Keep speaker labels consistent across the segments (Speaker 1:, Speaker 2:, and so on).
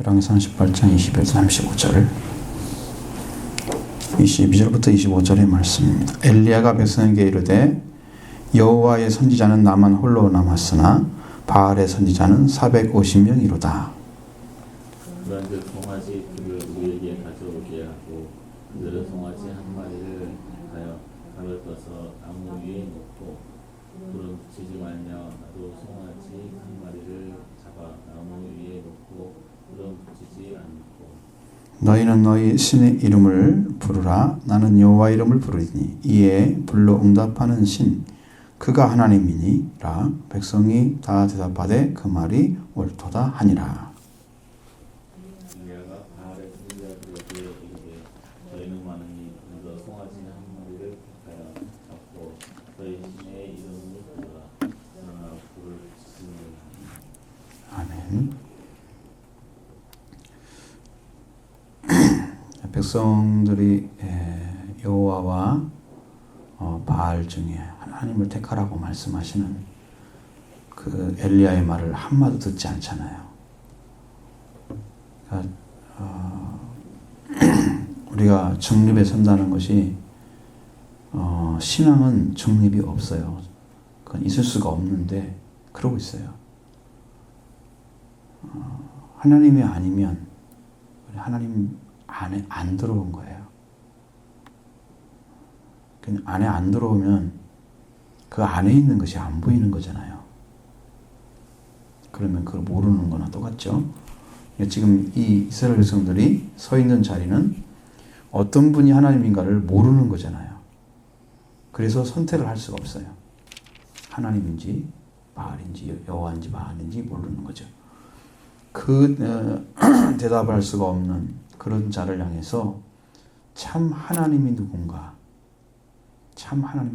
Speaker 1: 열왕기상 18장 21절 35절 22절부터 25절의 말씀입니다. 엘리야가 백성에게 이르되 여호와의 선지자는 나만 홀로 남았으나 바알의 선지자는 450명이로다.
Speaker 2: 그런즉 송아지 그를 우리에게 가져오게 하고 그들은 송아지 한 마리를 하여 칼을 떠서 나무 위에 놓고 불은 붙이지 말며 나도 송아지 한 마리를 잡아 나무 위에 놓고 불은 붙이지 않고
Speaker 1: 너희는 너희 신의 이름을 부르라. 나는 여호와 이름을 부르리니 이에 불로 응답하는 신 그가 하나님이니라. 백성이 다 대답하되 그 말이 옳도다 하니라.
Speaker 2: 엘리야가 바알의 선지자들에게 이르되 저희는 많으니 먼저 송아지 한 마리를 택하여 잡고 저희 신의 이름을 부르라. 그러나 불을 붙이지 말라.
Speaker 1: 아멘. 백성들이 여호와와 바알 중에 하나님을 택하라고 말씀하시는 그 엘리야의 말을 한마디 듣지 않잖아요. 그러니까 우리가 중립에 선다는 것이 신앙은 중립이 없어요. 그건 있을 수가 없는데 그러고 있어요. 하나님이 아니면 하나님 안에 안 들어온 거예요. 안에 안 들어오면 그 안에 있는 것이 안 보이는 거잖아요. 그러면 그걸 모르는 거나 똑같죠. 지금 이 이스라엘 백성들이 서 있는 자리는 어떤 분이 하나님인가를 모르는 거잖아요. 그래서 선택을 할 수가 없어요. 하나님인지 바알인지 여호와인지 바알인지 모르는 거죠. 대답할 수가 없는 그런 자를 향해서 참 하나님이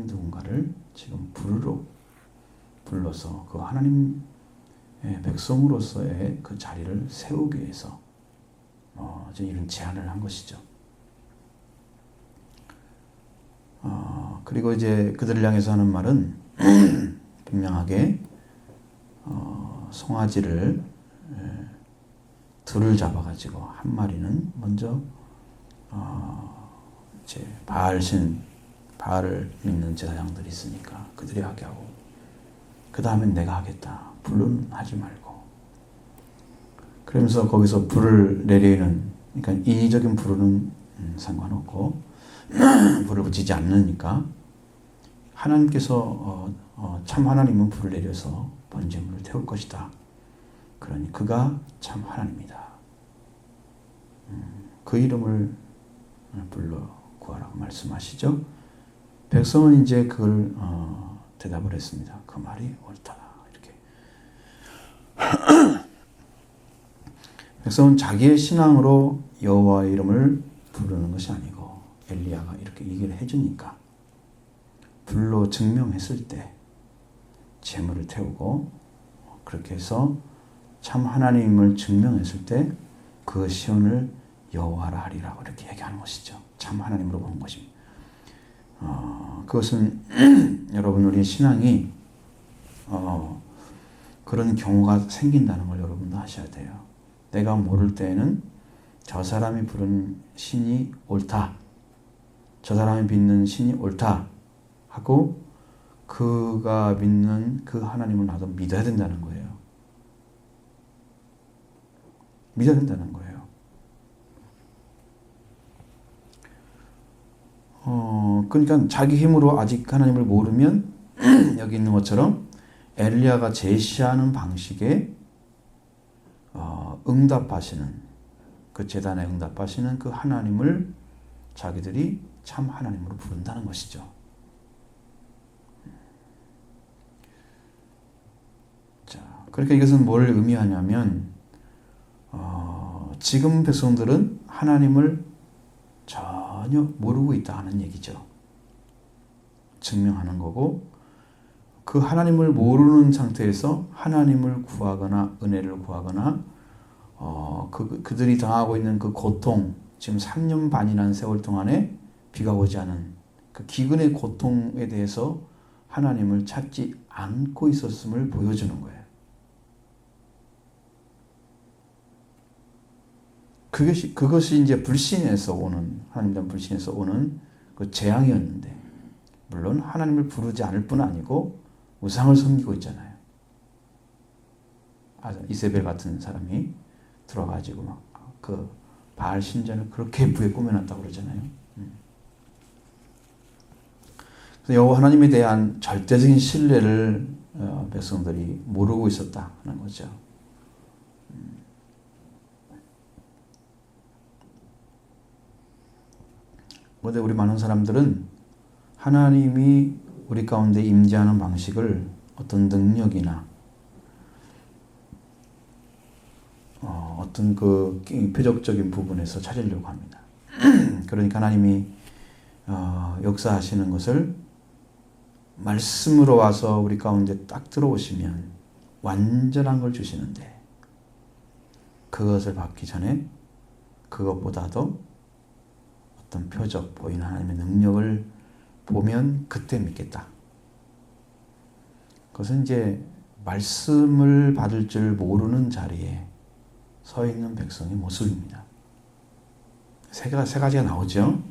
Speaker 1: 누군가를 지금 불러서 그 하나님 백성으로서의 그 자리를 세우기 위해서 이런 제안을 한 것이죠. 그리고 이제 그들을 향해서 하는 말은 분명하게 송아지를 둘을 잡아가지고 한 마리는 먼저 이제 바알을 믿는 제사장들이 있으니까 그들이 하게 하고 그 다음엔 내가 하겠다. 불은 하지 말고. 그러면서 거기서 불을 내리는, 그러니까 인위적인 불은 상관없고 불을 붙이지 않으니까 하나님께서 참 하나님은 불을 내려서 번제물을 태울 것이다. 그러니 그가 참 하나님이다. 그 이름을 불러 구하라고 말씀하시죠. 백성은 이제 그걸 대답을 했습니다. 그 말이 옳다. 이렇게. 백성은 자기의 신앙으로 여호와의 이름을 부르는 것이 아니고 엘리야가 이렇게 얘기를 해주니까 불로 증명했을 때 제물을 태우고 그렇게 해서 참 하나님을 증명했을 때 그 시온을 여호와라 하리라고 이렇게 얘기하는 것이죠. 참 하나님으로 보는 것입니다. 그것은 여러분 우리 신앙이 그런 경우가 생긴다는 걸 여러분도 아셔야 돼요. 내가 모를 때에는 저 사람이 부른 신이 옳다. 저 사람이 믿는 신이 옳다. 하고 그가 믿는 그 하나님을 나도 믿어야 된다는 거예요. 믿어야 된다는 거예요. 그러니까 자기 힘으로 아직 하나님을 모르면 여기 있는 것처럼 엘리야가 제시하는 방식에 응답하시는 그 제단에 응답하시는 그 하나님을 자기들이 참 하나님으로 부른다는 것이죠. 자, 그러니까 이것은 뭘 의미하냐면 지금 백성들은 하나님을 전혀 모르고 있다 하는 얘기죠. 증명하는 거고 그 하나님을 모르는 상태에서 하나님을 구하거나 은혜를 구하거나 그들이 당하고 있는 그 고통, 지금 3년 반이라는 세월 동안에 비가 오지 않은 그 기근의 고통에 대해서 하나님을 찾지 않고 있었음을 보여주는 거예요. 그것이 이제 불신에서 오는, 하나님에 대한 불신에서 오는 그 재앙이었는데, 물론 하나님을 부르지 않을 뿐 아니고 우상을 섬기고 있잖아요. 이세벨 같은 사람이 들어가지고 막 그 바알 신전을 그렇게 예쁘게 꾸며놨다고 그러잖아요. 그래서 여호와 하나님에 대한 절대적인 신뢰를 백성들이 모르고 있었다는 거죠. 그런데 우리 많은 사람들은 하나님이 우리 가운데 임재하는 방식을 어떤 능력이나 어떤 그 표적적인 부분에서 찾으려고 합니다. 그러니까 하나님이 역사하시는 것을 말씀으로 와서 우리 가운데 딱 들어오시면 완전한 걸 주시는데, 그것을 받기 전에 그것보다도 어떤 표적, 보이는 하나님의 능력을 보면 그때 믿겠다. 그것은 이제 말씀을 받을 줄 모르는 자리에 서 있는 백성의 모습입니다. 세 가지가 나오죠.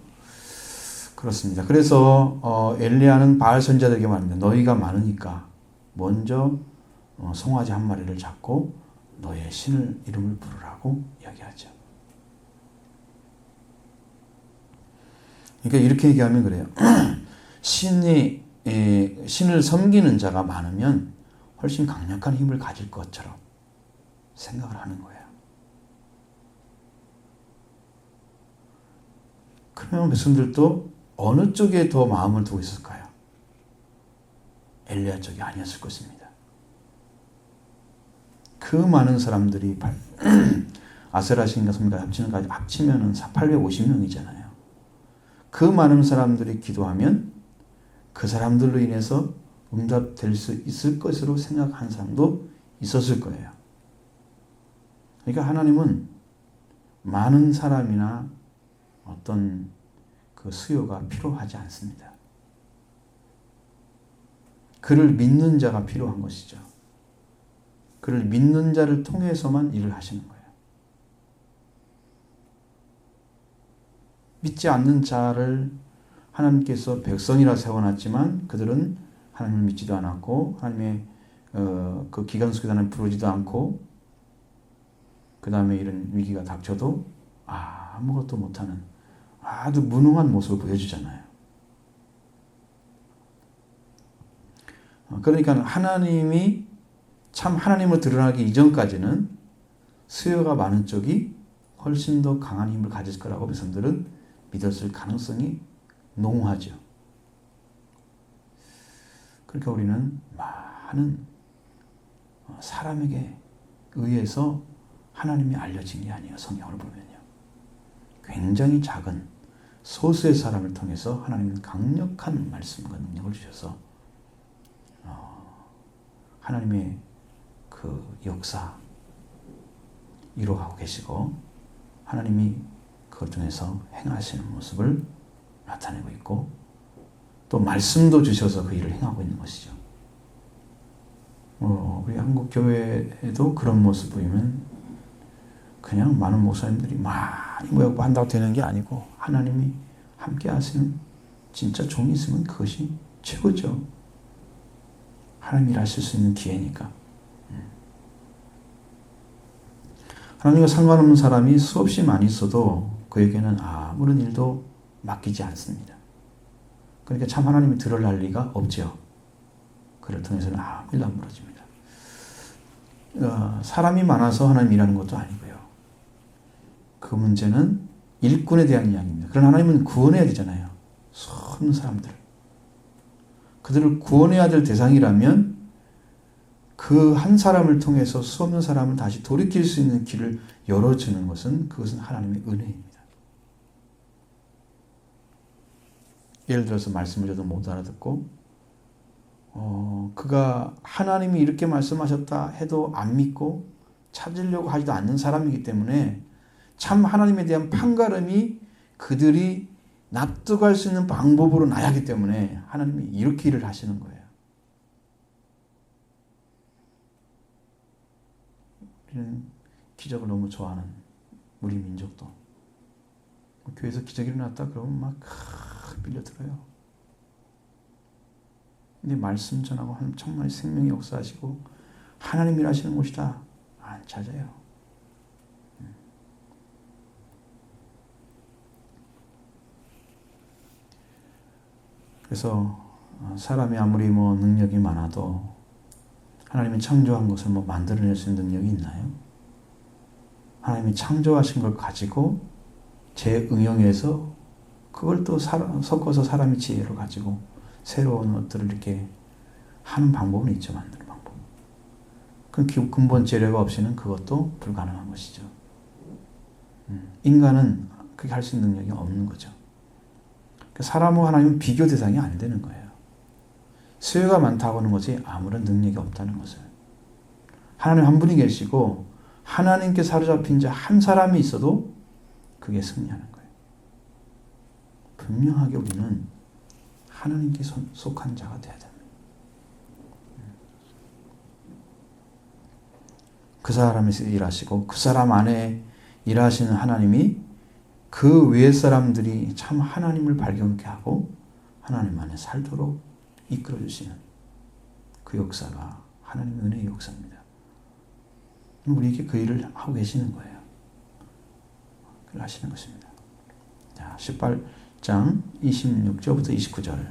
Speaker 1: 그렇습니다. 그래서 엘리야는 바알 선지자들에게 말합니다. 너희가 많으니까 먼저 송아지 한 마리를 잡고 너의 신을 이름을 부르라고 이야기하죠. 그러니까 이렇게 얘기하면 그래요. 신을 섬기는 자가 많으면 훨씬 강력한 힘을 가질 것처럼 생각을 하는 거예요. 그러면 백성들도 어느 쪽에 더 마음을 두고 있을까요? 엘리야 쪽이 아니었을 것입니다. 그 많은 사람들이 아세라 신과 섬기가 합치면 850명이잖아요. 그 많은 사람들이 기도하면 그 사람들로 인해서 응답될 수 있을 것으로 생각한 사람도 있었을 거예요. 그러니까 하나님은 많은 사람이나 어떤 그 수요가 필요하지 않습니다. 그를 믿는 자가 필요한 것이죠. 그를 믿는 자를 통해서만 일을 하시는 거예요. 믿지 않는 자를 하나님께서 백성이라 세워놨지만 그들은 하나님을 믿지도 않았고 하나님의 그 기관 속에 하나님 부르지도 않고 그 다음에 이런 위기가 닥쳐도 아무것도 못하는 아주 무능한 모습을 보여주잖아요. 그러니까 하나님이 참 하나님을 드러나기 이전까지는 수요가 많은 쪽이 훨씬 더 강한 힘을 가질 거라고 백성들은 믿었을 가능성이 농후하죠. 그러니까 우리는 많은 사람에게 의해서 하나님이 알려진 게 아니에요. 성경을 보면요. 굉장히 작은 소수의 사람을 통해서 하나님은 강력한 말씀과 능력을 주셔서 하나님의 그 역사 이루어가고 계시고 하나님이 그걸 통해서 행하시는 모습을 나타내고 있고 또 말씀도 주셔서 그 일을 행하고 있는 것이죠. 우리 한국 교회에도 그런 모습 보이면 그냥 많은 목사님들이 많이 모여고 한다고 되는 게 아니고 하나님이 함께 하시는 진짜 종이 있으면 그것이 최고죠. 하나님 일하실 수 있는 기회니까. 하나님과 상관없는 사람이 수없이 많이 있어도 그에게는 아무런 일도 맡기지 않습니다. 그러니까 참 하나님이 드러날 리가 없죠. 그를 통해서는 아무 일도 안 벌어집니다. 사람이 많아서 하나님 일하는 것도 아니고요. 그 문제는 일꾼에 대한 이야기입니다. 그러나 하나님은 구원해야 되잖아요. 수많은 사람들. 그들을 구원해야 될 대상이라면 그 한 사람을 통해서 수없는 사람을 다시 돌이킬 수 있는 길을 열어주는 그것은 하나님의 은혜입니다. 예를 들어서 말씀을 저도 못 알아듣고 그가 하나님이 이렇게 말씀하셨다 해도 안 믿고 찾으려고 하지도 않는 사람이기 때문에 참 하나님에 대한 판가름이 그들이 납득할 수 있는 방법으로 나야기 때문에 하나님이 이렇게 일을 하시는 거예요. 우리는 기적을 너무 좋아하는 우리 민족도. 교회에서 기적이 일어났다 그러면 막 빌려들어요. 근데 말씀 전하고 하면 정말 생명의 역사하시고 하나님 일하시는 곳이다. 안 찾아요. 그래서 사람이 아무리 뭐 능력이 많아도 하나님이 창조한 것을 뭐 만들어낼 수 있는 능력이 있나요? 하나님이 창조하신 걸 가지고 재응용해서 그걸 또 섞어서 사람의 지혜로 가지고 새로운 것들을 이렇게 하는 방법은 있죠. 만드는 방법. 그 근본 재료가 없이는 그것도 불가능한 것이죠. 인간은 그렇게 할 수 있는 능력이 없는 거죠. 사람과 하나님은 비교 대상이 안 되는 거예요. 수요가 많다고 하는 것이 아무런 능력이 없다는 것을. 하나님 한 분이 계시고 하나님께 사로잡힌 자 한 사람이 있어도 그게 승리하는 거예요. 분명하게 우리는 하나님께 속한 자가 되어야 됩니다. 그 사람에서 일하시고 그 사람 안에 일하시는 하나님이 그 외의 사람들이 참 하나님을 발견케 하고 하나님 안에 살도록 이끌어 주시는 그 역사가 하나님의 은혜의 역사입니다. 우리에게 그 일을 하고 계시는 거예요. 그걸 하시는 것입니다. 자, 18장 26절부터 29절.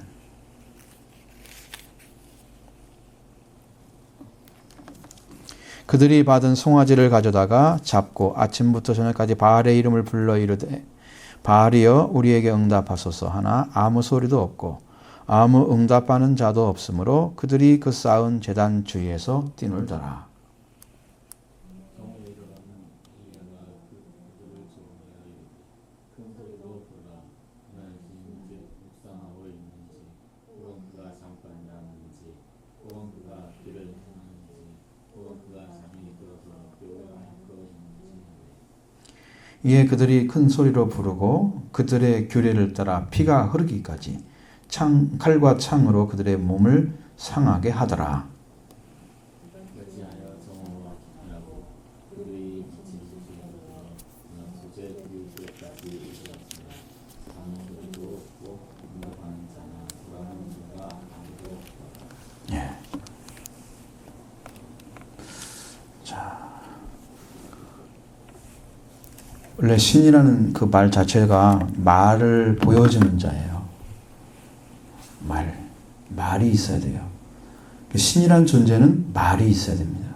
Speaker 1: 그들이 받은 송아지를 가져다가 잡고 아침부터 저녁까지 바알의 이름을 불러 이르되 바알이여 우리에게 응답하소서 하나 아무 소리도 없고 아무 응답하는 자도 없으므로 그들이 그 쌓은 제단 주위에서 뛰놀더라. 이에 그들이 큰 소리로 부르고 그들의 규례를 따라 피가 흐르기까지 칼과 창으로 그들의 몸을 상하게 하더라. 예. 자, 원래 신이라는 그 말 자체가 말을 보여주는 자예요. 말이 있어야 돼요. 신이라는 존재는 말이 있어야 됩니다.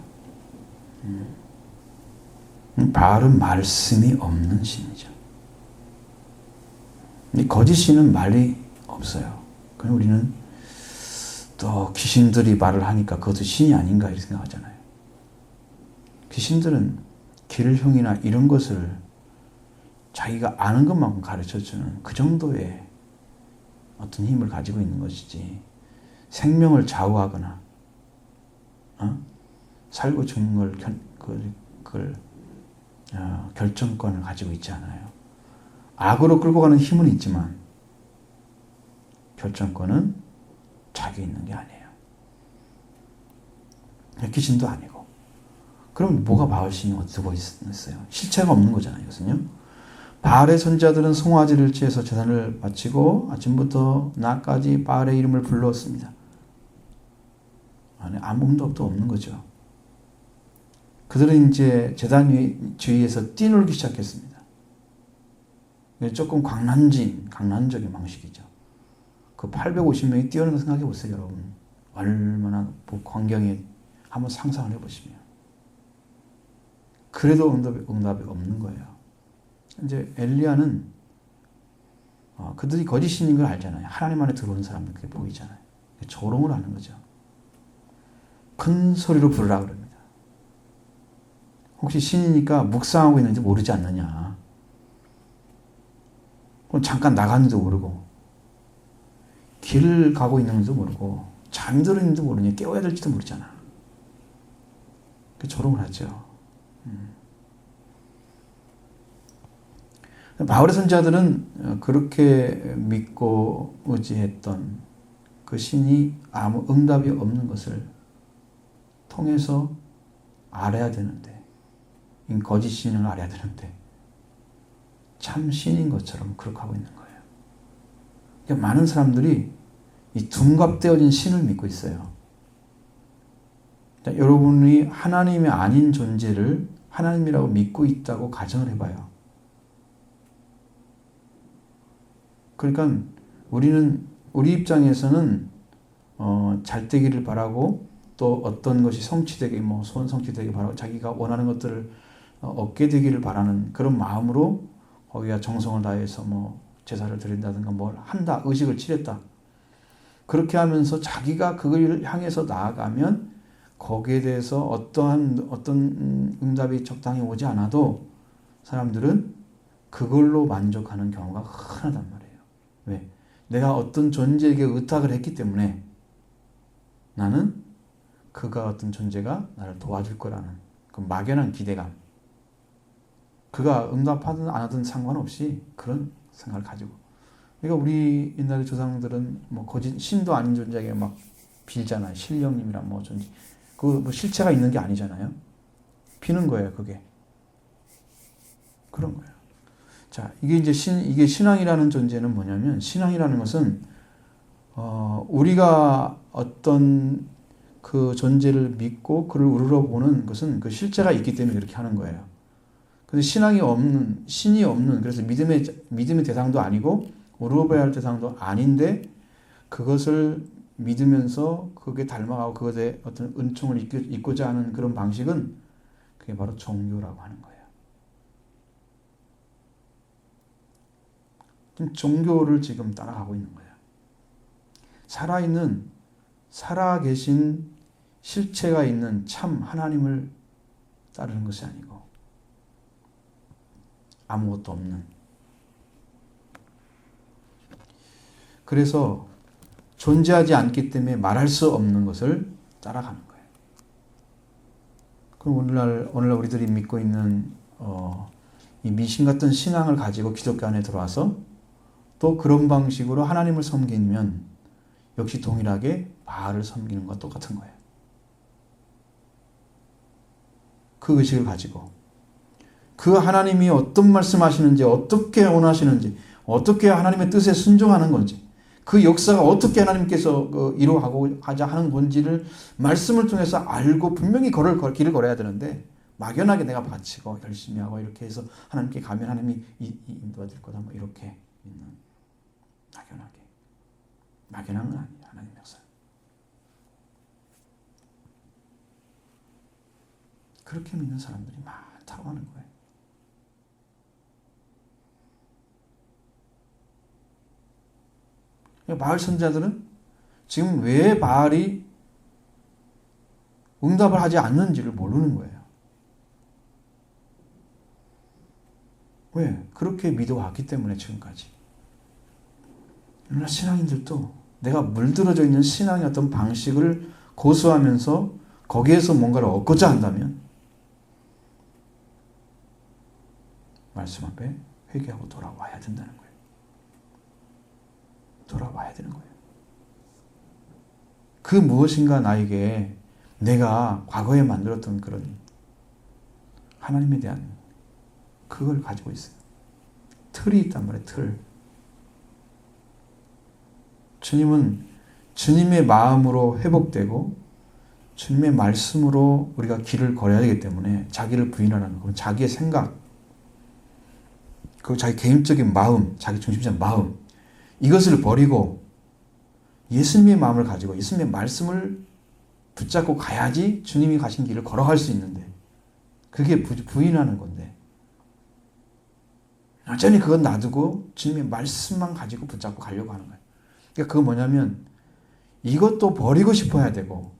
Speaker 1: 바알은 말씀이 없는 신이죠. 거짓 신은 말이 없어요. 그럼 우리는 또 귀신들이 말을 하니까 그것도 신이 아닌가 이렇게 생각하잖아요. 귀신들은 길흉이나 이런 것을 자기가 아는 것만큼 가르쳐주는 그 정도의 어떤 힘을 가지고 있는 것이지 생명을 좌우하거나 살고 죽는 걸 결정권을 가지고 있지 않아요. 악으로 끌고 가는 힘은 있지만 결정권은 자기 있는 게 아니에요. 귀신도 아니고. 그럼 뭐가 바알 신이 어떻게 보였어요? 실체가 없는 거잖아요. 이것은요. 바알의 선지자들은 송아지를 취해서 제단을 마치고 아침부터 낮까지 바알의 이름을 불렀습니다. 안에 아무 응답도 없는 거죠. 그들은 이제 제단 주위에서 뛰놀기 시작했습니다. 조금 강난적인 방식이죠. 그 850명이 뛰어오는 거 생각해 보세요, 여러분. 얼마나 광경에 한번 상상을 해보시면. 그래도 응답이 없는 거예요. 이제 엘리야는 그들이 거짓신인 걸 알잖아요. 하나님 안에 들어오는 사람들 그게 보이잖아요. 조롱을 하는 거죠. 큰 소리로 부르라 그럽니다. 혹시 신이니까 묵상하고 있는지 모르지 않느냐. 그럼 잠깐 나갔는지도 모르고 길을 가고 있는지도 모르고 잠들어 있는지도 모르냐. 깨워야 될지도 모르잖아. 그 조롱을 하죠. 바울의 선지자들은 그렇게 믿고 의지했던 그 신이 아무 응답이 없는 것을 통해서 알아야 되는데, 거짓 신을 알아야 되는데 참 신인 것처럼 그렇게 하고 있는 거예요. 그러니까 많은 사람들이 이 둔갑되어진 신을 믿고 있어요. 여러분이 하나님이 아닌 존재를 하나님이라고 믿고 있다고 가정을 해봐요. 그러니까 우리 입장에서는 잘 되기를 바라고 또 어떤 것이 성취되게 소원 성취되게 바라고 자기가 원하는 것들을 얻게 되기를 바라는 그런 마음으로 거기가 정성을 다해서 제사를 드린다든가 뭘 한다, 의식을 치렀다. 그렇게 하면서 자기가 그걸 향해서 나아가면 거기에 대해서 어떤 응답이 적당히 오지 않아도 사람들은 그걸로 만족하는 경우가 흔하단 말이에요. 왜? 내가 어떤 존재에게 의탁을 했기 때문에 나는 그가 어떤 존재가 나를 도와줄 거라는 그 막연한 기대감. 그가 응답하든 안 하든 상관없이 그런 생각을 가지고. 그러니까 우리 옛날 조상들은 거짓 신도 아닌 존재에게 막 빌잖아요. 신령님이란 존재. 그 실체가 있는 게 아니잖아요. 비는 거예요, 그게. 그런 거예요. 자, 이게 신앙이라는 존재는 뭐냐면, 신앙이라는 것은 우리가 어떤 그 존재를 믿고 그를 우러러보는 것은 그 실체가 있기 때문에 그렇게 하는 거예요. 근데 신이 없는, 그래서 믿음의 대상도 아니고 우러러봐야 할 대상도 아닌데 그것을 믿으면서 그게 닮아가고 그것에 어떤 은총을 잊고자 하는 그런 방식은 그게 바로 종교라고 하는 거예요. 지금 종교를 지금 따라가고 있는 거예요. 살아계신 실체가 있는 참 하나님을 따르는 것이 아니고 아무것도 없는. 그래서 존재하지 않기 때문에 말할 수 없는 것을 따라가는 거예요. 그럼 오늘날 우리들이 믿고 있는 이 미신 같은 신앙을 가지고 기독교 안에 들어와서 또 그런 방식으로 하나님을 섬기면 역시 동일하게 바알을 섬기는 것과 똑같은 거예요. 그 의식을 가지고 그 하나님이 어떤 말씀하시는지, 어떻게 원하시는지, 어떻게 하나님의 뜻에 순종하는 건지, 그 역사가 어떻게 하나님께서 이루어가고자 하는 건지를 말씀을 통해서 알고 분명히 길을 걸어야 되는데 막연하게 내가 바치고 열심히 하고 이렇게 해서 하나님께 가면 하나님이 인도해줄 거다 이렇게 믿는, 막연한 건 아니에요. 하나님의 역사. 그렇게 믿는 사람들이 많다고 하는 거예요. 바알 선지자들은 지금 왜 바알이 응답을 하지 않는지를 모르는 거예요. 왜? 그렇게 믿어왔기 때문에 지금까지. 그러나 신앙인들도 내가 물들어져 있는 신앙의 어떤 방식을 고수하면서 거기에서 뭔가를 얻고자 한다면 말씀 앞에 회개하고 돌아와야 된다는 거예요. 돌아와야 되는 거예요. 그 무엇인가 나에게 내가 과거에 만들었던 그런 하나님에 대한 그걸 가지고 있어요. 틀이 있단 말이에요. 틀. 주님은 주님의 마음으로 회복되고 주님의 말씀으로 우리가 길을 걸어야 되기 때문에 자기를 부인하라는 거, 자기의 생각, 그 자기 개인적인 마음, 자기 중심적인 마음, 이것을 버리고 예수님의 마음을 가지고 예수님의 말씀을 붙잡고 가야지 주님이 가신 길을 걸어갈 수 있는데 그게 부인하는 건데 여전히 그건 놔두고 주님의 말씀만 가지고 붙잡고 가려고 하는 거예요. 그러니까 그건 뭐냐면 이것도 버리고 싶어야 되고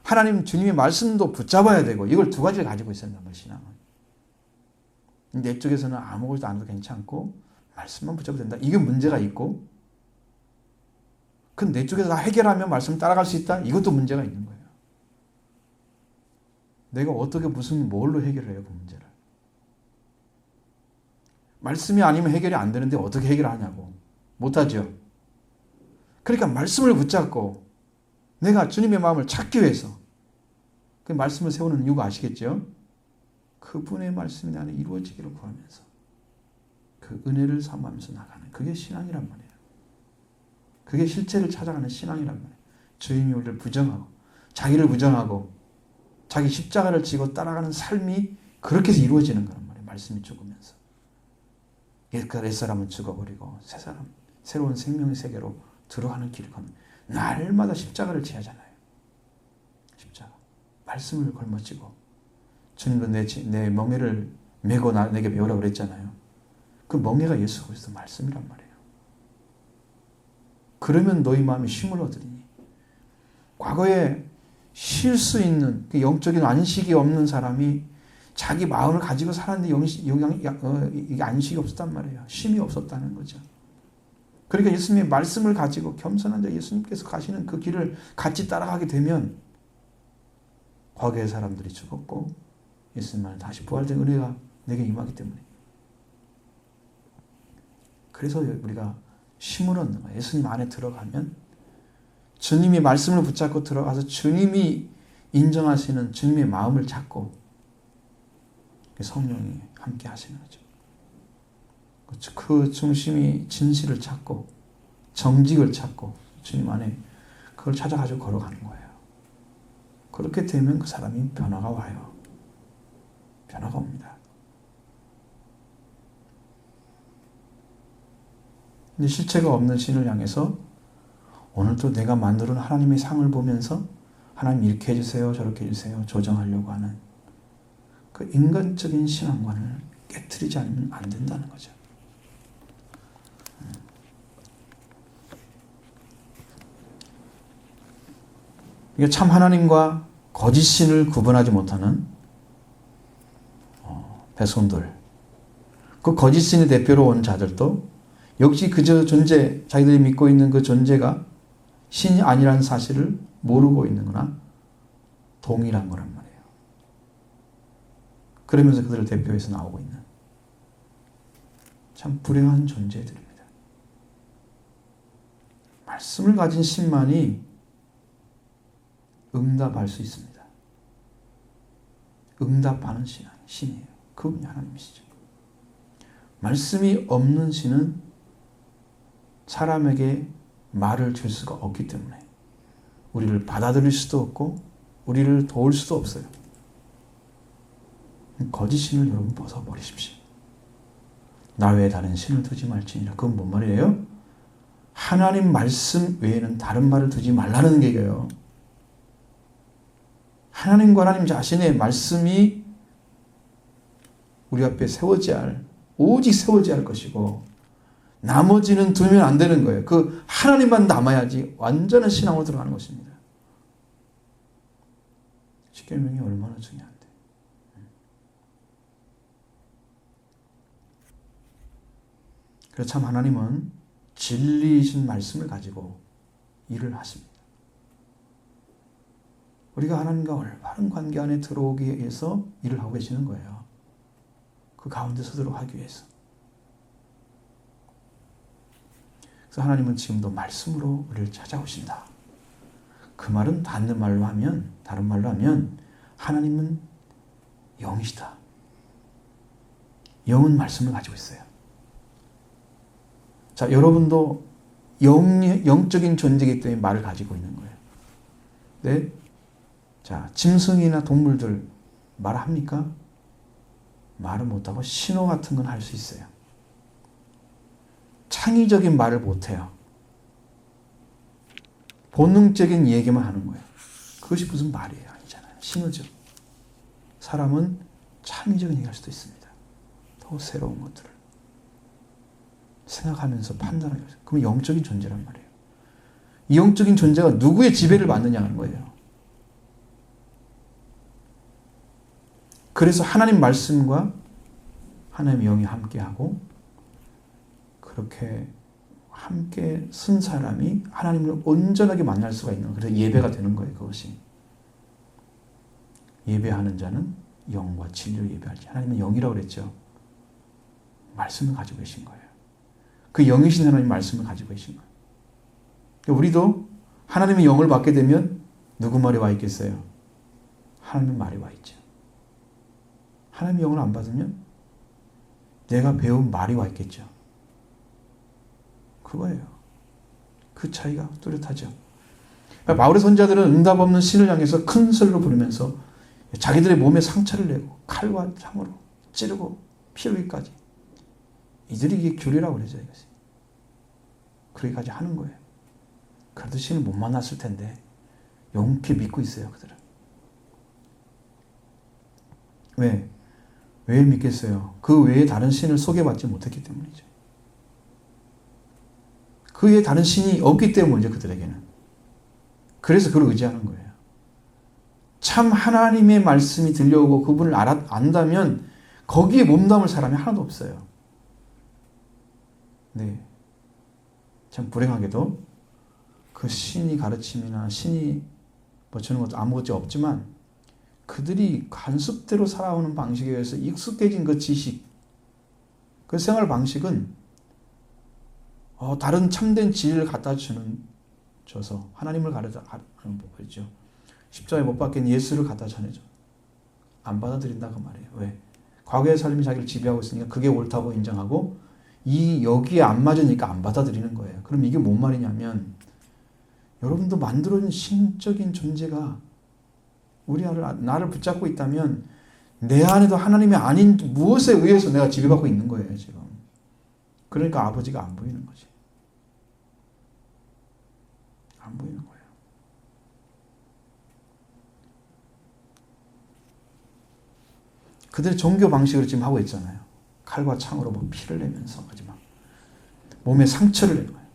Speaker 1: 하나님 주님의 말씀도 붙잡아야 되고 이걸 두 가지를 가지고 있어야 된단 말이에요. 신앙은. 내 쪽에서는 아무것도 안 해도 괜찮고 말씀만 붙잡아도 된다. 이게 문제가 있고 그 내 쪽에서 다 해결하면 말씀 따라갈 수 있다. 이것도 문제가 있는 거예요. 내가 어떻게 뭘로 해결을 해요, 그 문제를. 말씀이 아니면 해결이 안 되는데 어떻게 해결하냐고. 못하죠. 그러니까 말씀을 붙잡고 내가 주님의 마음을 찾기 위해서 그 말씀을 세우는 이유가 아시겠죠? 그분의 말씀이 내 안에 이루어지기를 구하면서 그 은혜를 삼으면서 나가는 그게 신앙이란 말이에요. 그게 실체를 찾아가는 신앙이란 말이에요. 주님이 우리를 부정하고 자기를 부정하고 자기 십자가를 지고 따라가는 삶이 그렇게 해서 이루어지는 거란 말이에요. 말씀이 죽으면서. 옛사람은 죽어버리고 새 사람, 새로운 생명의 세계로 들어가는 길을 걷는 날마다 십자가를 지하잖아요. 십자가. 말씀을 걸머쥐고 주님도 내 멍에를 메고 내게 배우라고 그랬잖아요. 그 멍에가 예수 그리스도 말씀이란 말이에요. 그러면 너희 마음이 쉼을 얻으리니. 과거에 쉴 수 있는 그 영적인 안식이 없는 사람이 자기 마음을 가지고 살았는데 이게 안식이 없었단 말이에요. 쉼이 없었다는 거죠. 그러니까 예수님의 말씀을 가지고 겸손한 자 예수님께서 가시는 그 길을 같이 따라가게 되면 과거의 사람들이 죽었고 예수님만 다시 부활된 은혜가 내게 임하기 때문에. 그래서 우리가 쉼을 얻는 거예요. 예수님 안에 들어가면 주님이 말씀을 붙잡고 들어가서 주님이 인정하시는 주님의 마음을 찾고 성령이 함께 하시는 거죠. 그 중심이 진실을 찾고 정직을 찾고 주님 안에 그걸 찾아가지고 걸어가는 거예요. 그렇게 되면 그 사람이 변화가 와요. 변화가 옵니다. 근데 실체가 없는 신을 향해서 오늘도 내가 만들어 놓은 하나님의 상을 보면서 하나님 이렇게 해주세요 저렇게 해주세요 조정하려고 하는 그 인간적인 신앙관을 깨트리지 않으면 안 된다는 거죠. 이게 참 하나님과 거짓 신을 구분하지 못하는 백성들, 그 거짓 신의 대표로 온 자들도 역시 그저 자기들이 믿고 있는 그 존재가 신이 아니라는 사실을 모르고 있는 거나 동일한 거란 말이에요. 그러면서 그들을 대표해서 나오고 있는 참 불행한 존재들입니다. 말씀을 가진 신만이 응답할 수 있습니다. 응답하는 신이에요. 그분이 하나님이시죠. 말씀이 없는 신은 사람에게 말을 줄 수가 없기 때문에 우리를 받아들일 수도 없고 우리를 도울 수도 없어요. 거짓 신을 여러분 벗어버리십시오. 나 외에 다른 신을 두지 말지니라. 그건 뭔 말이에요? 하나님 말씀 외에는 다른 말을 두지 말라는 얘기예요. 하나님과 하나님 자신의 말씀이 우리 앞에 오직 세워져야 할 것이고 나머지는 두면 안 되는 거예요. 그 하나님만 남아야지 완전한 신앙으로 들어가는 것입니다. 십계명이 얼마나 중요한데. 그래서 참 하나님은 진리이신 말씀을 가지고 일을 하십니다. 우리가 하나님과 올바른 관계 안에 들어오기 위해서 일을 하고 계시는 거예요. 그 가운데 서도록 하기 위해서. 그래서 하나님은 지금도 말씀으로 우리를 찾아오신다. 그 말은 다른 말로 하면 하나님은 영이시다. 영은 말씀을 가지고 있어요. 자, 여러분도 영적인 존재이기 때문에 말을 가지고 있는 거예요. 네? 자, 짐승이나 동물들 말합니까? 말을 못하고 신호 같은 건 할 수 있어요. 창의적인 말을 못해요. 본능적인 얘기만 하는 거예요. 그것이 무슨 말이에요? 아니잖아요. 신호죠. 사람은 창의적인 얘기할 수도 있습니다. 더 새로운 것들을 생각하면서 판단하기 위해서. 그럼 영적인 존재란 말이에요. 이 영적인 존재가 누구의 지배를 받느냐는 거예요. 그래서 하나님 말씀과 하나님의 영이 함께하고 그렇게 함께 쓴 사람이 하나님을 온전하게 만날 수가 있는 거예요. 그래서 예배가 되는 거예요. 그것이. 예배하는 자는 영과 진리로 예배할지. 하나님은 영이라고 그랬죠. 말씀을 가지고 계신 거예요. 그 영이신 하나님 말씀을 가지고 계신 거예요. 그러니까 우리도 하나님의 영을 받게 되면 누구 말이 와 있겠어요? 하나님의 말이 와 있죠. 하나님의 영을 안 받으면 내가 배운 말이 와 있겠죠. 그거예요. 그 차이가 뚜렷하죠. 바울의 선자들은 응답 없는 신을 향해서 큰 소리로 부르면서 자기들의 몸에 상처를 내고 칼과 창으로 찌르고 피 흘리기까지. 이들이 이게 교리라고 그러죠. 이것이. 그러기까지 하는 거예요. 그래도 신을 못 만났을 텐데 용케 믿고 있어요. 그들은. 왜? 왜 믿겠어요? 그 외에 다른 신을 소개받지 못했기 때문이죠. 그 외에 다른 신이 없기 때문이죠. 그들에게는. 그래서 그걸 의지하는 거예요. 참 하나님의 말씀이 들려오고 그분을 안다면 거기에 몸담을 사람이 하나도 없어요. 네. 참 불행하게도 그 신이 가르침이나 신이 뭐 주는 것도 아무것도 없지만 그들이 관습대로 살아오는 방식에 의해서 익숙해진 그 지식, 그 생활 방식은 다른 참된 진리를 갖다 줘서 하나님을 가르치는 법이죠. 십자가에 못 박힌 예수를 갖다 전해줘. 안 받아들인다 그 말이에요. 왜? 과거의 삶이 자기를 지배하고 있으니까 그게 옳다고 인정하고 여기에 안 맞으니까 안 받아들이는 거예요. 그럼 이게 뭔 말이냐면 여러분도 만들어진 신적인 존재가 나를 붙잡고 있다면 내 안에도 하나님이 아닌 무엇에 의해서 내가 지배받고 있는 거예요. 지금. 그러니까 아버지가 안 보이는 거지. 안 보이는 거예요. 그들의 종교 방식으로 지금 하고 있잖아요. 칼과 창으로 피를 내면서 마지막 몸에 상처를 내는 거예요.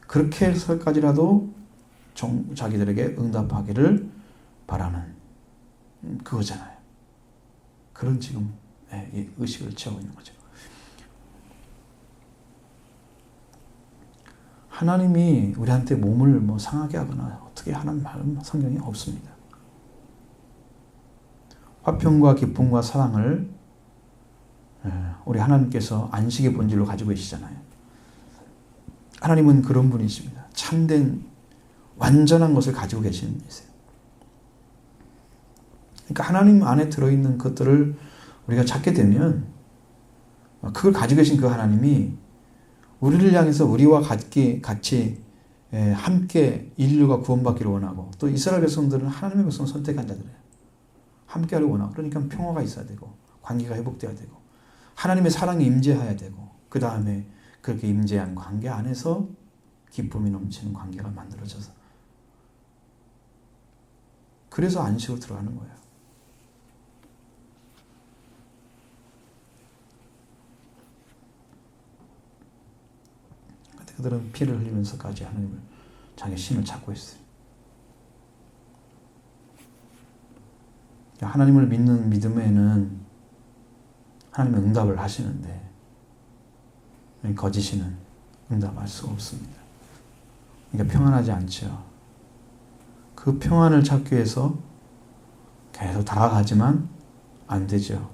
Speaker 1: 그렇게 해서까지라도 자기들에게 응답하기를 바라는 그거잖아요. 그런 지금 의식을 취하고 있는 거죠. 하나님이 우리한테 몸을 상하게 하거나 어떻게 하는 말은 성경에 없습니다. 화평과 기쁨과 사랑을 우리 하나님께서 안식의 본질로 가지고 계시잖아요. 하나님은 그런 분이십니다. 참된 완전한 것을 가지고 계시는 분이세요. 그러니까 하나님 안에 들어있는 것들을 우리가 찾게 되면 그걸 가지고 계신 그 하나님이 우리를 향해서 우리와 같이 함께 인류가 구원받기를 원하고 또 이스라엘 백성들은 하나님의 백성을 선택한 자들이에요. 함께하려고 원하고 그러니까 평화가 있어야 되고 관계가 회복돼야 되고 하나님의 사랑이 임재해야 되고 그 다음에 그렇게 임재한 관계 안에서 기쁨이 넘치는 관계가 만들어져서 그래서 안식으로 들어가는 거예요. 그들은 피를 흘리면서까지 하나님을 자기 신을 찾고 있어요. 하나님을 믿는 믿음에는 하나님의 응답을 하시는데 거짓이는 응답할 수가 없습니다. 그러니까 평안하지 않죠. 그 평안을 찾기 위해서 계속 다가가지만 안 되죠.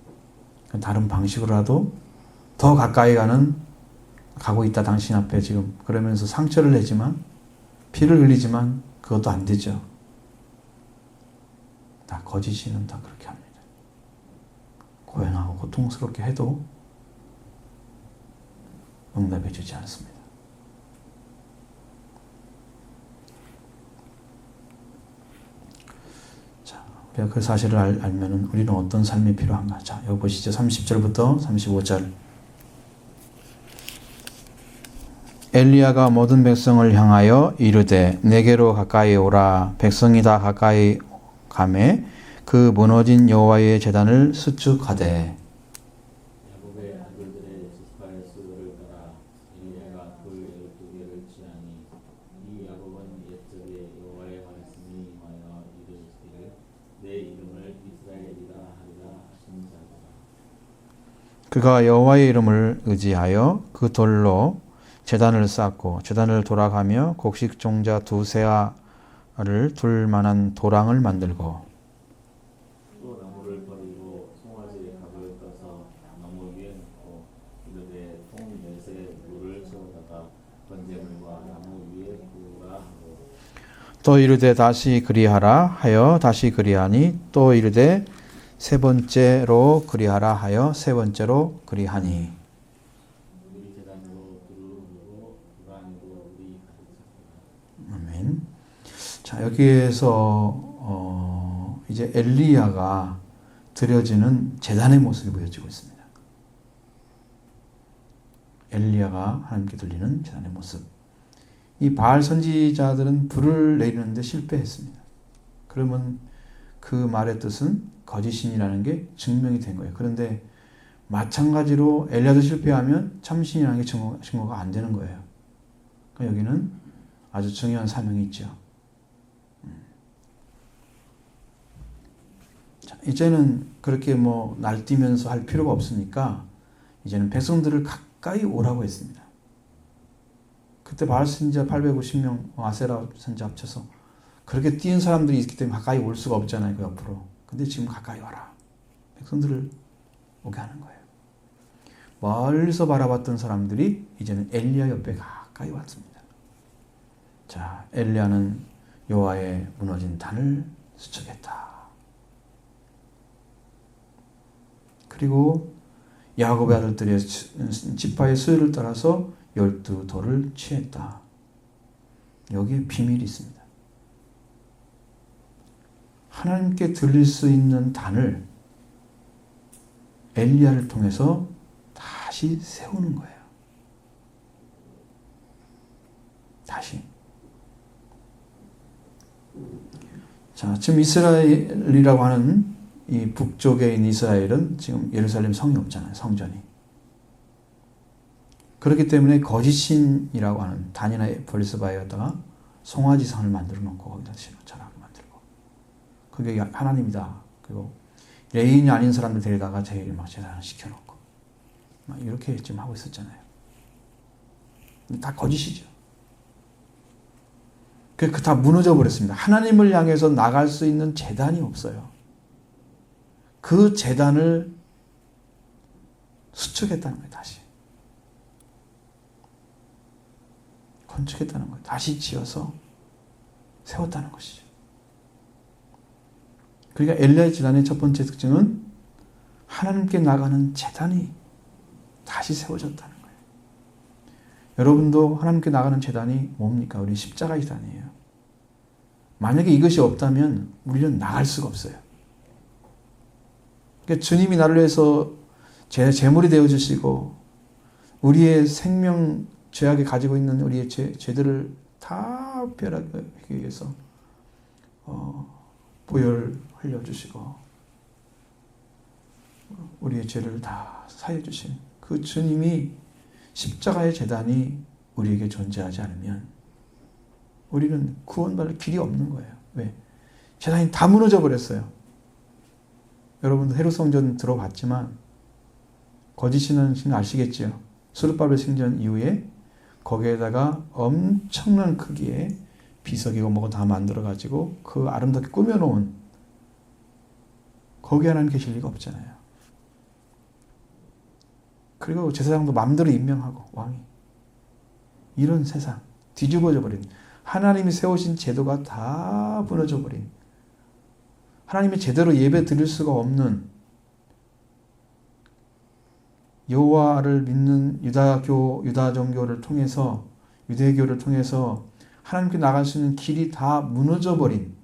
Speaker 1: 다른 방식으로라도 더 가까이 가고 있다 당신 앞에 지금 그러면서 상처를 내지만 피를 흘리지만 그것도 안 되죠. 다 거짓이는 다 그렇게 합니다. 고행하고 고통스럽게 해도 응답해 주지 않습니다. 자, 우리가 그 사실을 알면은 우리는 어떤 삶이 필요한가? 자, 여기 보시죠. 30절부터 35절. 엘리야가 모든 백성을 향하여 이르되 내게로 가까이 오라. 백성이 다 가까이 가매 그 무너진 여호와의 제단을 수축하되
Speaker 2: 야곱의 아들들의 지파의 수를 따라 엘리야가 돌 12개를 취하니 이 야곱은 옛적에 여호와의 말씀이 임하여 이르시기를 내 이름을 이스라엘이라 하리라 하신 자더라.
Speaker 1: 그가 여호와의 이름을 의지하여 그 돌로 제단을 쌓고 제단을 돌아가며 곡식 종자 2세아를 둘 만한 도랑을 만들고
Speaker 2: 또 나무를 버리고 송아지의 각을 떠서 나무 위에 놓고 이르되 통 넷에 물을 채우다가 번제물과 나무 위에 부으라 하고
Speaker 1: 또 이르되 다시 그리하라 하여 다시 그리하니 또 이르되 세 번째로 그리하라 하여 세 번째로 그리하니.
Speaker 2: 우리 재단으로 불을 부르고 불안으로 우리 가득 찼구나.
Speaker 1: 아멘. 자, 여기에서 이제 엘리야가 드려지는 제단의 모습이 보여지고 있습니다. 엘리야가 하나님께 드리는 제단의 모습. 이 바알 선지자들은 불을 내리는데 실패했습니다. 그러면 그 말의 뜻은 거짓신이라는 게 증명이 된 거예요. 그런데 마찬가지로 엘리야도 실패하면 참신이라는 게 증거가 안 되는 거예요. 그러니까 여기는 아주 중요한 사명이 있죠. 자, 이제는 그렇게 날뛰면서 할 필요가 없으니까 이제는 백성들을 가까이 오라고 했습니다. 그때 바알 선지자 850명, 아세라 선지자 합쳐서 그렇게 뛰는 사람들이 있기 때문에 가까이 올 수가 없잖아요. 그 옆으로. 근데 지금 가까이 와라. 백성들을 오게 하는 거예요. 멀리서 바라봤던 사람들이 이제는 엘리야 옆에 가까이 왔습니다. 자, 엘리야는 여호와의 무너진 단을 수척했다. 그리고 야곱의 아들들의 지파의 수요를 따라서 12돌을 취했다. 여기에 비밀이 있습니다. 하나님께 들릴 수 있는 단을 엘리야를 통해서 다시 세우는 거예요. 다시. 자, 지금 이스라엘이라고 하는 이 북쪽에 있는 이스라엘은 지금 예루살렘 성이 없잖아요. 성전이. 그렇기 때문에 거짓신이라고 하는 단이나 벌스바에다가 송아지상을 만들어 놓고 거기다 신호처럼 만들고 그게 하나님이다. 그리고 레인이 아닌 사람들 데려다가 제일 막 제단을 시켜놓고 막 이렇게 지금 하고 있었잖아요. 다 거짓이죠. 그 다 무너져 버렸습니다. 하나님을 향해서 나갈 수 있는 제단이 없어요. 그 제단을 수축했다는 거예요. 다시 건축했다는 거예요. 다시 지어서 세웠다는 것이죠. 그러니까 엘리야의 제단의 첫 번째 특징은 하나님께 나가는 제단이 다시 세워졌다는 거예요. 여러분도 하나님께 나가는 제단이 뭡니까? 우리 십자가 제단이에요. 만약에 이것이 없다면 우리는 나갈 수가 없어요. 그러니까 주님이 나를 위해서 제물이 되어주시고 우리의 생명 죄악에 가지고 있는 우리의 죄들을 다 변하기 위해서 보혈 흘려주시고 우리의 죄를 다 사해 주신 그 주님이 십자가의 제단이 우리에게 존재하지 않으면 우리는 구원받을 길이 없는 거예요. 왜? 제단이 다 무너져 버렸어요. 여러분도 헤롯성전 들어봤지만 거짓신은 아시겠지요. 수르바벨 성전 이후에 거기에다가 엄청난 크기의 비석이고 뭐고 다 만들어가지고 그 아름답게 꾸며놓은 거기 하나님 계실 리가 없잖아요. 그리고 제사장도 마음대로 임명하고 왕이 이런 세상 뒤집어져 버린 하나님이 세우신 제도가 다 무너져 버린 하나님이 제대로 예배 드릴 수가 없는 여호와를 믿는 유다 종교를 통해서 유대교를 통해서 하나님께 나갈 수 있는 길이 다 무너져 버린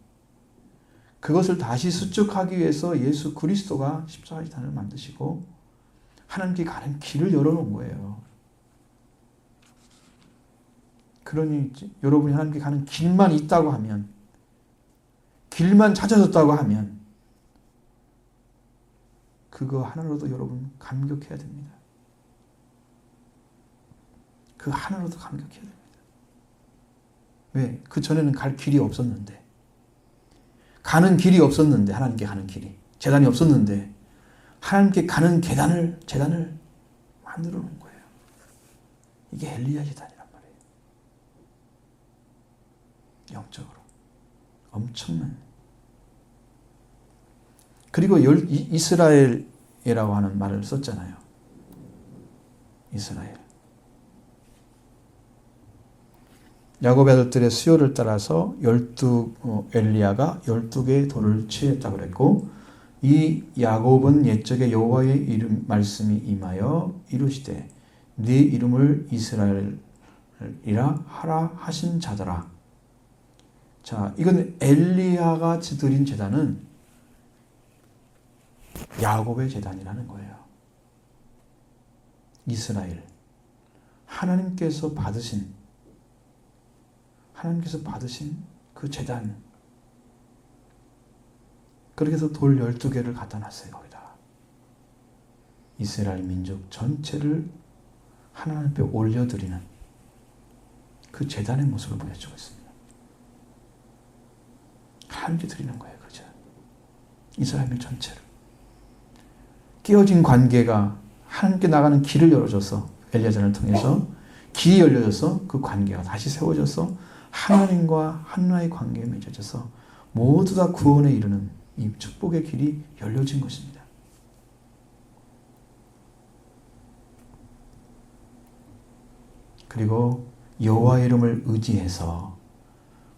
Speaker 1: 그것을 다시 수축하기 위해서 예수 그리스도가 십자가의 단을 만드시고 하나님께 가는 길을 열어놓은 거예요. 그러니 여러분이 하나님께 가는 길만 있다고 하면 길만 찾아졌다고 하면 그거 하나로도 여러분 감격해야 됩니다. 그 하나로도 감격해야 됩니다. 왜? 그 전에는 갈 길이 없었는데 가는 길이 없었는데 하나님께 가는 길이 제단이 없었는데 하나님께 가는 제단을 만들어 놓은 거예요. 이게 엘리야 제단이란 말이에요. 영적으로 엄청난. 그리고 이스라엘이라고 하는 말을 썼잖아요. 이스라엘. 야곱의 아들들의 수요를 따라서 엘리야가 12개의 돌을 취했다고 그랬고 이 야곱은 옛적에 여호와의 이름 말씀이 임하여 이르시되 네 이름을 이스라엘이라 하라 하신 자더라. 자, 이건 엘리야가 드린 제단은 야곱의 제단이라는 거예요. 이스라엘. 하나님께서 받으신 그 제단. 그렇게 해서 돌 12개를 갖다 놨어요, 거기다. 이스라엘 민족 전체를 하나님 앞에 올려드리는 그 제단의 모습을 보여주고 있습니다. 하나님께 드리는 거예요, 그죠? 이스라엘 민족 전체를. 깨어진 관계가 하나님께 나가는 길을 열어줘서 엘리야잔을 통해서 길이 열려져서 그 관계가 다시 세워져서 하나님과 하나의 관계에 맺어져서 모두 다 구원에 이르는 이 축복의 길이 열려진 것입니다. 그리고 여호와의 이름을 의지해서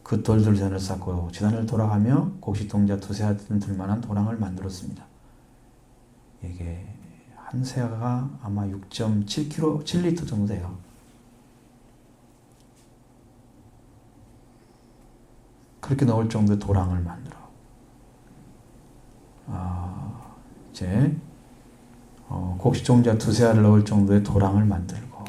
Speaker 1: 그 돌들 제단을 쌓고 제단을 돌아가며 곡식동자 두세 아들 둘만한 도랑을 만들었습니다. 이게 한 세아가 아마 6.7kg, 7리터 정도 돼요. 그렇게 넣을 정도의 도랑을 만들어. 이제 곡식종자 두세 알을 넣을 정도의 도랑을 만들고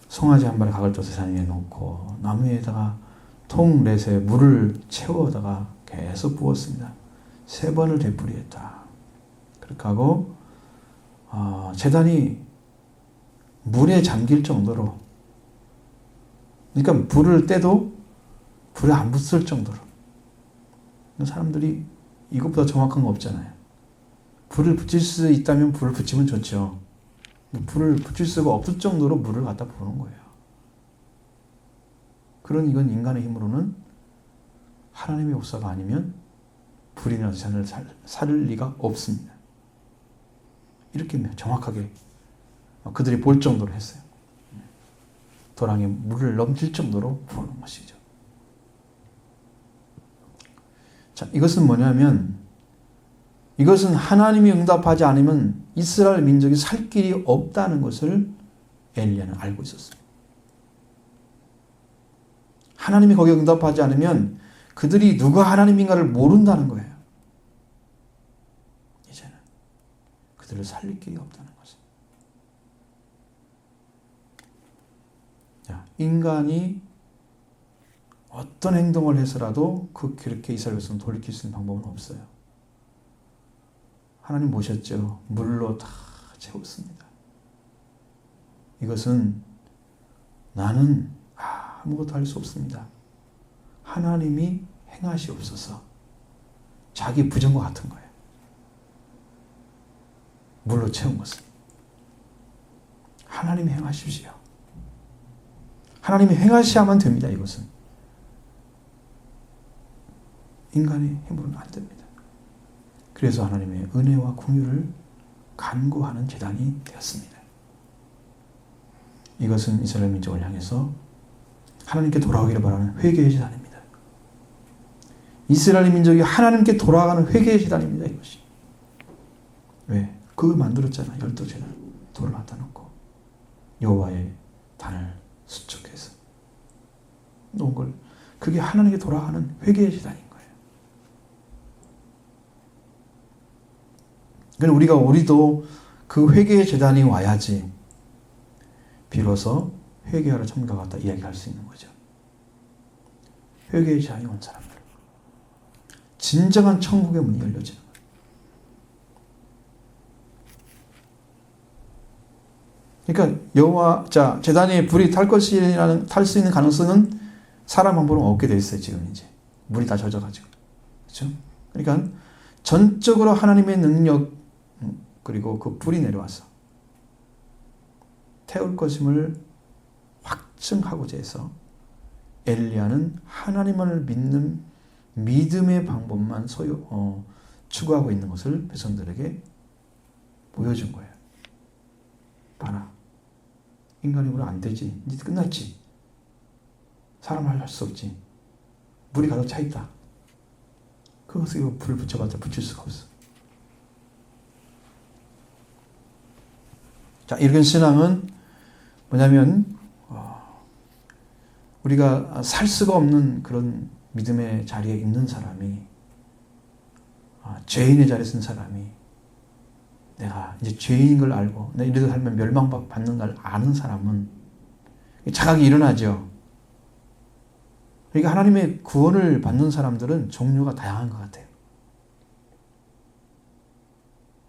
Speaker 1: 송아지 한 마리 가글도서 산 위에 놓고 나무 위에다가 통렛에 물을 채워다가 계속 부었습니다. 3번을 되풀이했다. 그렇게 하고 제단이 물에 잠길 정도로, 그러니까 불을 떼도 불에 안 붙을 정도로. 사람들이 이것보다 정확한 거 없잖아요. 불을 붙일 수 있다면 불을 붙이면 좋죠. 불을 붙일 수가 없을 정도로 물을 갖다 부는 거예요. 그런 이건 인간의 힘으로는 하나님의 역사가 아니면 불이나 재산을 살 리가 없습니다. 이렇게 정확하게 그들이 볼 정도로 했어요. 도랑에 물을 넘칠 정도로 부는 것이죠. 자, 이것은 뭐냐면, 이것은 하나님이 응답하지 않으면 이스라엘 민족이 살 길이 없다는 것을 엘리야는 알고 있었어요. 하나님이 거기에 응답하지 않으면 그들이 누가 하나님인가를 모른다는 거예요. 이제는 그들을 살릴 길이 없다는 것입니다. 자, 인간이 어떤 행동을 해서라도 그렇게 이스라엘 백성을 돌이킬 수 있는 방법은 없어요. 하나님 보셨죠? 물로 다 채웠습니다. 이것은 나는 아무것도 할 수 없습니다. 하나님이 행하시옵소서. 자기 부정과 같은 거예요. 물로 채운 것은. 하나님이 행하십시오. 하나님이 행하셔야만 됩니다. 이것은. 인간의 힘으로는 안 됩니다. 그래서 하나님의 은혜와 긍휼을 간구하는 제단이 되었습니다. 이것은 이스라엘 민족을 향해서 하나님께 돌아오기를 바라는 회개의 제단입니다. 이스라엘 민족이 하나님께 돌아가는 회개의 제단입니다. 이것이. 왜? 그거 만들었잖아. 12제단. 돌을 갖다 놓고 여호와의 단을 수축해서 놓은 걸. 그게 하나님께 돌아가는 회개의 제단인 거예요. 그러니까 우리도 그 회개의 제단이 와야지 비로소 회개하러 천국에 갔다 이야기할 수 있는 거죠. 회개의 제단이 온 사람들. 진정한 천국의 문이 열려지는 거예요. 그러니까 제단에 불이 탈 수 있는 가능성은 사람 한 분은 없게 돼 있어요. 지금 이제 물이 다 젖어가지고, 그렇죠? 그러니까 전적으로 하나님의 능력 그리고 그 불이 내려와서 태울 것임을 확증하고자 해서 엘리야는 하나님을 믿는 믿음의 방법만 추구하고 있는 것을 백성들에게 보여준 거예요. 봐라. 인간의 힘으로 안 되지. 이제 끝났지. 사람을 할 수 없지. 물이 가득 차 있다. 그것을 불을 붙여봤자 붙일 수가 없어. 자, 이런 신앙은 뭐냐면 우리가 살 수가 없는 그런 믿음의 자리에 있는 사람이 죄인의 자리에 쓴 사람이 내가 이제 죄인인 걸 알고 내가 이래도 살면 멸망받는 걸 아는 사람은 자각이 일어나죠. 그러니까 하나님의 구원을 받는 사람들은 종류가 다양한 것 같아요.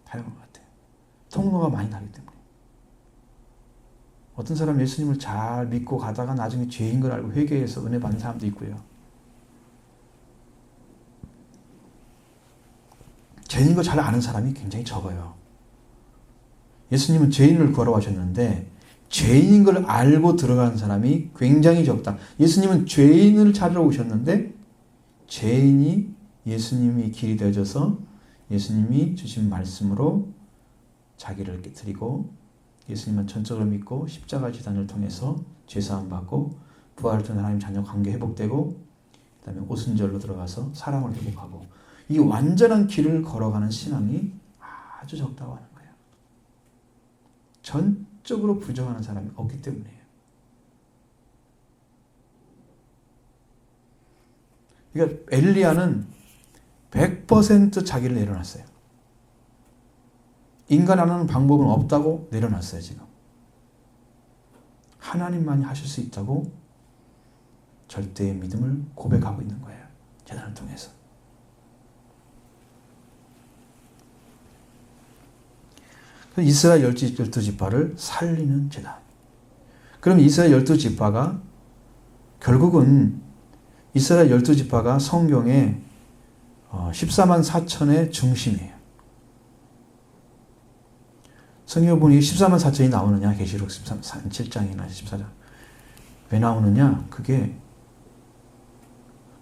Speaker 1: 다양한 것 같아요. 통로가 많이 다르기 때문에. 어떤 사람 예수님을 잘 믿고 가다가 나중에 죄인 걸 알고 회개해서 은혜 받는 사람도 있고요. 죄인인 걸 잘 아는 사람이 굉장히 적어요. 예수님은 죄인을 구하러 가셨는데 죄인인 걸 알고 들어간 사람이 굉장히 적다. 예수님은 죄인을 찾으러 오셨는데 죄인이 예수님이 길이 되어져서 예수님이 주신 말씀으로 자기를 깨뜨리고 예수님만 전적으로 믿고 십자가 지단을 통해서 죄사함 받고 부활을 통해 하나님 자녀 관계 회복되고 그 다음에 오순절로 들어가서 사랑을 회복하고 이 완전한 길을 걸어가는 신앙이 아주 적다고 하는 거예요. 전적으로 부정하는 사람이 없기 때문이에요. 그러니까 엘리야는 100% 자기를 내려놨어요. 인간 안 하는 방법은 없다고 내려놨어요, 지금. 하나님만이 하실 수 있다고 절대의 믿음을 고백하고 있는 거예요. 제단을 통해서. 이스라엘 12지파를 살리는 제단. 그럼 이스라엘 12지파가 결국은 이스라엘 12지파가 성경의 14만 4천의 중심이에요. 성경 보니 14만 4천이 나오느냐? 계시록 7장이나 14장. 왜 나오느냐? 그게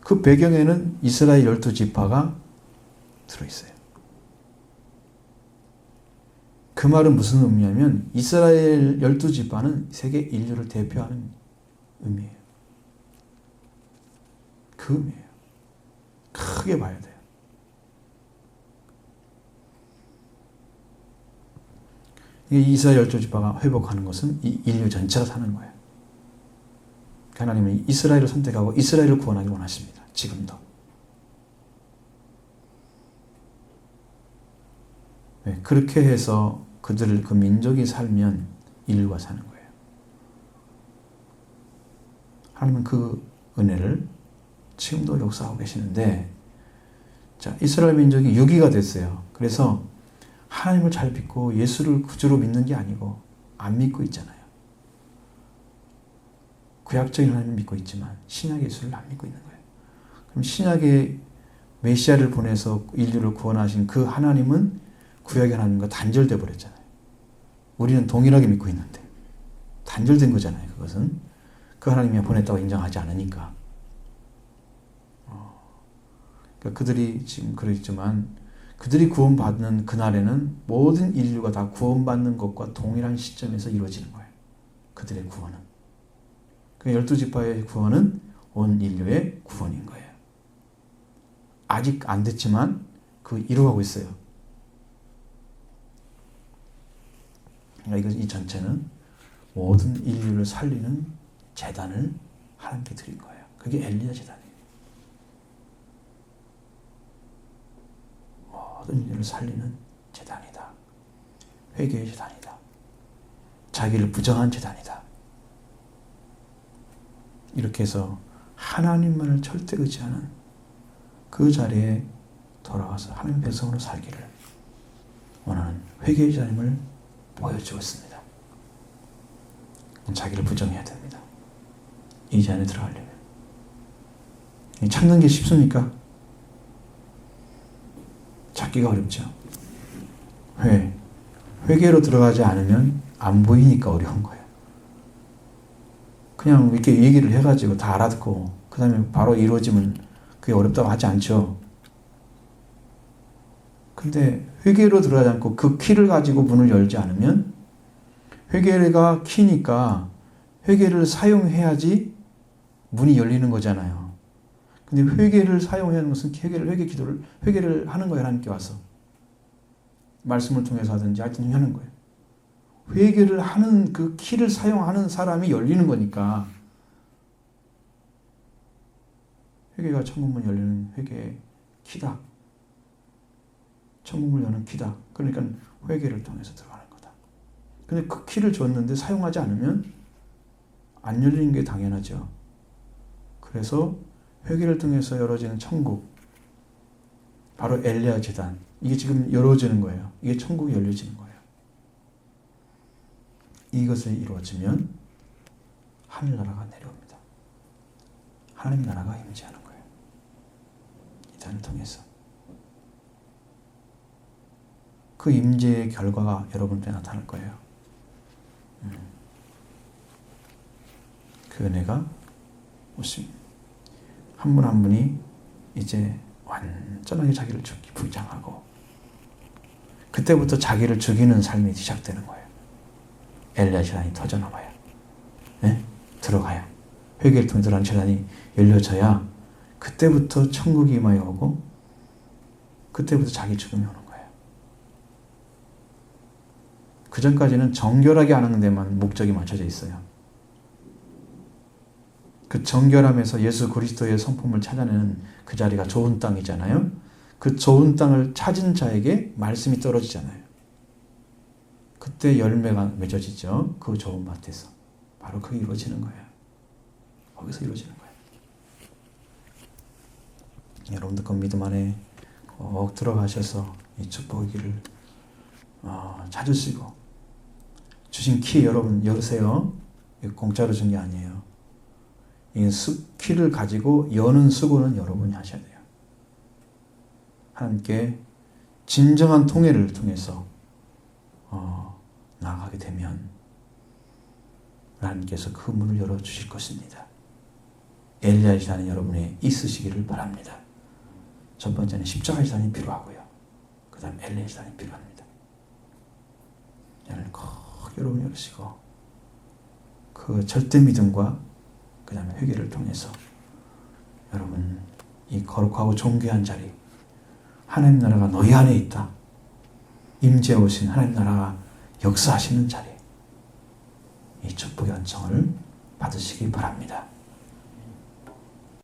Speaker 1: 그 배경에는 이스라엘 12지파가 들어있어요. 그 말은 무슨 의미냐면 이스라엘 12지파는 세계 인류를 대표하는 의미예요. 그 의미예요. 크게 봐야 돼요. 이스라엘 12지파가 회복하는 것은 이 인류 전체가 사는 거예요. 하나님은 이스라엘을 선택하고 이스라엘을 구원하기 원하십니다. 지금도. 네, 그렇게 해서 그 민족이 살면 인류가 사는 거예요. 하나님은 그 은혜를 지금도 역사하고 계시는데, 자, 이스라엘 민족이 유기가 됐어요. 그래서 하나님을 잘 믿고 예수를 구주로 믿는 게 아니고 안 믿고 있잖아요. 구약적인 하나님을 믿고 있지만 신약의 예수를 안 믿고 있는 거예요. 그럼 신약의 메시아를 보내서 인류를 구원하신 그 하나님은 구약의 하나님과 단절돼 버렸잖아요. 우리는 동일하게 믿고 있는데 단절된 거잖아요. 그것은 그 하나님이 보냈다고 인정하지 않으니까. 그러니까 그들이 지금 그러지만 그들이 구원받는 그날에는 모든 인류가 다 구원받는 것과 동일한 시점에서 이루어지는 거예요. 그들의 구원은. 그 12지파의 구원은 온 인류의 구원인 거예요. 아직 안 됐지만 그 이루어가고 있어요. 그러니까 이 전체는 모든 인류를 살리는 제단을 하나님께 드린 거예요. 그게 엘리야 제단이에요. 모든 인류를 살리는 제단이다. 회개의 제단이다. 자기를 부정한 제단이다. 이렇게 해서 하나님만을 절대 의지하는 그 자리에 돌아와서 하나님 백성으로 살기를 원하는 회개의 제단임을 보여주고 있습니다. 자기를 부정해야 됩니다. 이 제안에 들어가려면. 찾는 게 쉽습니까? 찾기가 어렵죠. 회개로 들어가지 않으면 안 보이니까 어려운 거예요. 그냥 이렇게 얘기를 해가지고 다 알아듣고 그 다음에 바로 이루어지면 그게 어렵다고 하지 않죠. 근데 회개로 들어가지 않고 그 키를 가지고 문을 열지 않으면 회개가 키니까 회개를 사용해야지 문이 열리는 거잖아요. 근데 회개를 사용해야 하는 것은 회개를 하는 거예요. 하나님께 와서. 말씀을 통해서 하든지 하여튼 하는 거예요. 회개를 하는 그 키를 사용하는 사람이 열리는 거니까. 회개가 천국문 열리는 회개의 키다. 천국문을 여는 키다. 그러니까 회개를 통해서 들어가는 거다. 근데 그 키를 줬는데 사용하지 않으면 안 열리는 게 당연하죠. 그래서 회개를 통해서 열어지는 천국, 바로 엘리야 제단, 이게 지금 열어지는 거예요. 이게 천국이 열려지는 거예요. 이것을 이루어지면 하늘나라가 내려옵니다. 하나님 나라가 임재하는 거예요. 이 단을 통해서. 그 임재의 결과가 여러분한테 나타날 거예요. 그 은혜가 오십니다. 한 분 한 분이 이제 완전하게 자기를 죽기 부장하고 그때부터 자기를 죽이는 삶이 시작되는 거예요. 엘리야 제단이 터져나와요. 네? 들어가요. 회개를 통해 들어가는 제단이 열려져야 그때부터 천국이 임하여 오고 그때부터 자기 죽음이 오는 거예요. 그 전까지는 정결하게 하는 데만 목적이 맞춰져 있어요. 그 정결함에서 예수 그리스도의 성품을 찾아내는 그 자리가 좋은 땅이잖아요. 그 좋은 땅을 찾은 자에게 말씀이 떨어지잖아요. 그때 열매가 맺어지죠. 그 좋은 밭에서. 바로 그게 이루어지는 거예요. 거기서 이루어지는 거예요. 여러분들 그 믿음 안에 꼭 들어가셔서 이 축복의 길을 찾으시고 주신 키 여러분 열으세요. 공짜로 준 게 아니에요. 이 키를 가지고 여는 수고는 여러분이 하셔야 돼요. 하나님께 진정한 통회를 통해서 나아가게 되면 하나님께서 그 문을 열어주실 것입니다. 엘리야의 제단이 여러분에 있으시기를 바랍니다. 첫 번째는 십자가의 제단이 필요하고요. 그 다음 엘리야의 제단이 필요합니다. 얘를 꼭 여러분 열으시고 그 절대 믿음과 그 다음에 회개를 통해서 여러분 이 거룩하고 존귀한 자리, 하나님 나라가 너희 안에 있다. 임재 오신 하나님 나라가 역사하시는 자리, 이 축복의 은총을 받으시기 바랍니다.